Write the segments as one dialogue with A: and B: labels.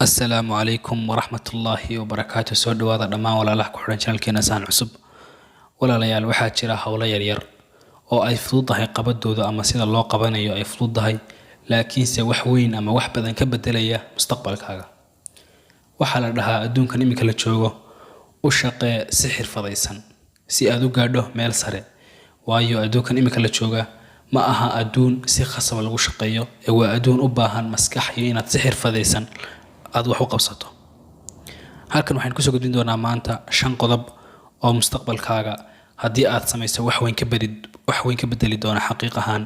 A: السلام عليكم ورحمة الله وبركاته. سو dhawaada dhamaan walaalaha ku xiran channelkeena saan cusub. walaalayaal waxaa jira hawlo yar yar oo ay fududahay qabadooda ama sida loo qabanayo ay fududahay laakiin se wax weyn ama wax badan ka bedelaya mustaqbalkaaga. waxa la dhahaa adduunkan imika la joogo u shaqee si xirfadaysan si aad u gaadho meel sare. waayo adduunkan imika la jooga ma aha adduun si khasab lagu shaqeeyo ee waa adduun u baahan maskax iyo inaad si xirfadaysan aad wax u qabsato. halkan waxaan ku soo gudbin doonaa maanta 5 qodob oo mustaqbalkaaga haddii aad samayso wax weyn ka bedeli doona xaqiiq ahaan.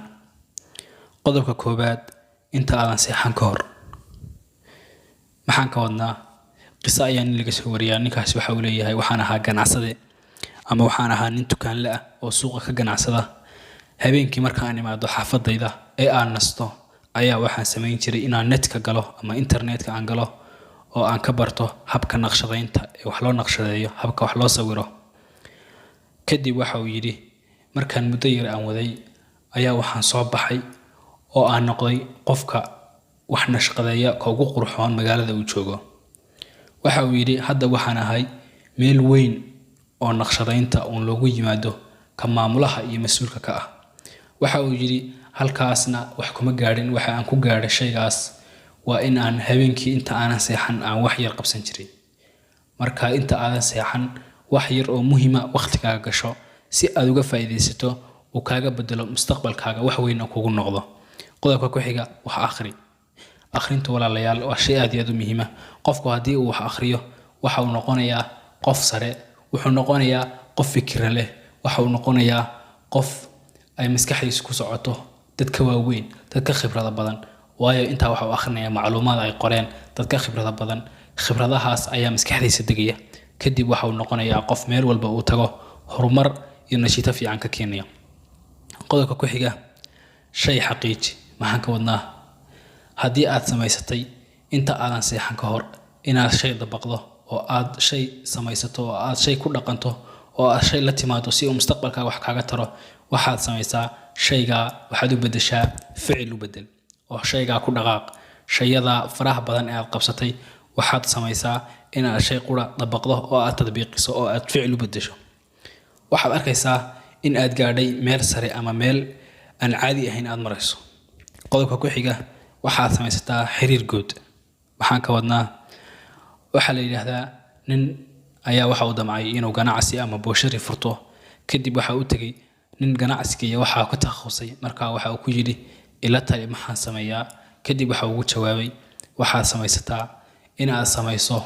A: qodobka koobaad, inta aadan seexan ka hor. maxaan ka wadnaa? qiso ayaan laga soo wariyaa. ninkaas waxa uu leeyahay waxaan ahaa ganacsade ama waxaan ahaa nin dukaanle ah oo suuqa ka ganacsada. habeenkii markaan imaado xaafadayda ee aan nasto ayaa waxaan samayn jiray inaan netka galo ama internetka aan galo oo aan ka barto habka naqshadaynta ee wax loo naqshadeeyo, habka wax loo sawiro. kadib waxa uu yiri markaan muddo yar aan waday ayaa waxaan soo baxay oo aan noqday qofka wax naqshadeeya ka ugu qurxoon magaalada uu joogo. waxa uu yiri hadda waxaan ahay meel weyn oo naqshadaynta oo loogu yimaado ka maamulaha iyo mas'uulka ka ah. waxa uu yiri halkaasna wax kuma gaadhin, waxa aan ku gaadhay shaygaas waa in aan habeenkii inta aanan seexan aan wax yar qabsan jiray. marka inta aadan seexan wax yar oo muhiima waqtigaaga gasho si aad uga faa'iideysato oo kaaga bedelo mustaqbalkaaga wax weyn oo kugu noqdo. qodobka ku xiga, wax akhri. akhrintu walaalayaal waa shay aad iyo aad u muhiim ah. qofku haddii uu wax akhriyo waxa uu noqonayaa qof sare, wuxuu noqonayaa qof fikir leh, waxa uu noqonayaa qof ay maskaxdiisu ku socoto dadka waaweyn, dadka khibrada badan. waayo inta waxa uu akhrinayaa macluumaad ay qoreen dadka khibrada badan. khibradahaas ayaa maskaxdiisa degaya. kadib waxa uu noqonayaa qof meel walba uu tago horumar iyo natiijo fiican ka keenaya. qodobka ku xiga, shay xaqiiji. maxaan ka wadnaa? haddii aad samaysatay inta aadan seexan ka hor inaad shay dabaqdo oo aad shay samaysato oo aad shay ku dhaqanto oo aad shay la timaado si uu mustaqbalkaaga wax kaaga taro, waxaad samaysaa shayga waxaad u bedeshaa ficil u bedel oo shayga ku dhaqaaq. shayada faraha badan ee aad qabsatay waxaad samaysaa inaad shay qura dabaqdo oo aad tadbiiqiso oo aad ficil u bedesho. waxaad arkaysaa in aad gaadhay meel sare ama meel aan caadi ahayn aad marayso. qodobka ku xiga, waxaad samaysataa xiriir guud. waxaan ka wadnaa? waxa la yiraahdaa nin ayaa waxa uu damcay inuu ganacsi ama booshari furto. kadib waxa uu tagay nin ganacsiga waxa ku takhasusay. markaa waxa uu ku yiri ila tali maxaan sameeyaa? kadib waxa uu jawaabay waxaad samaysataa in aad samayso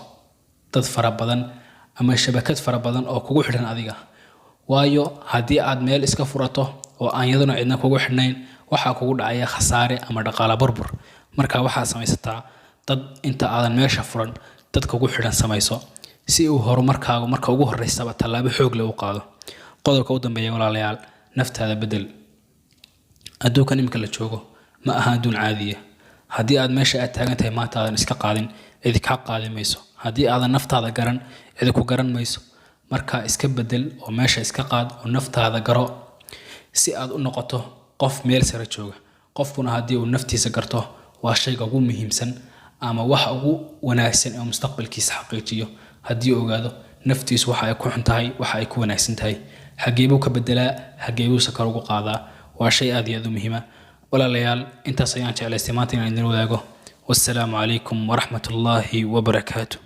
A: dad fara badan ama shabakad fara badan oo kugu xidhan adiga. waayo haddii aad meel iska furato oo aan yaduna cidna kugu xidhnayn waxa kugu dhacaya khasaare ama dhaqaale burbur. markaa waxaad samaysataa dad inta aadan meesha furan dad kugu xidhan samayso si uu horumarkaagu marka ugu horeysaba tallaabo xoog leh u qaado. qodobka u dambeeya walaalayaal, naftaada bedel. adduunkan imika la joogo ma aha adduun caadi ah. haddii aad meesha aad taagan tahay maanta aadan iska qaadin cid ka qaadi mayso. haddii aadan naftaada garan cid ku garan mayso. marka iska bedel oo meesha iska qaad oo naftaada garo si aad u noqoto qof meel sare jooga. qofkuna haddii uu naftiisa garto waa shayga ugu muhiimsan ama waxa ugu wanaagsan ee mustaqbalkiisa xaqiijiyo. haddii uu ogaado naftiisu waxa ay ku xun tahay, waxa ay ku wanaagsan tahay, xageebuu ka bedelaa, xageebuu sakar ugu qaadaa. waa shay aad iyo aad u muhiim ah. walaalayaal intaas ayaan jeclaystay maanta inaan idin wadaago. wassalaamu calaykum waraxmatullaahi wabarakaatuh.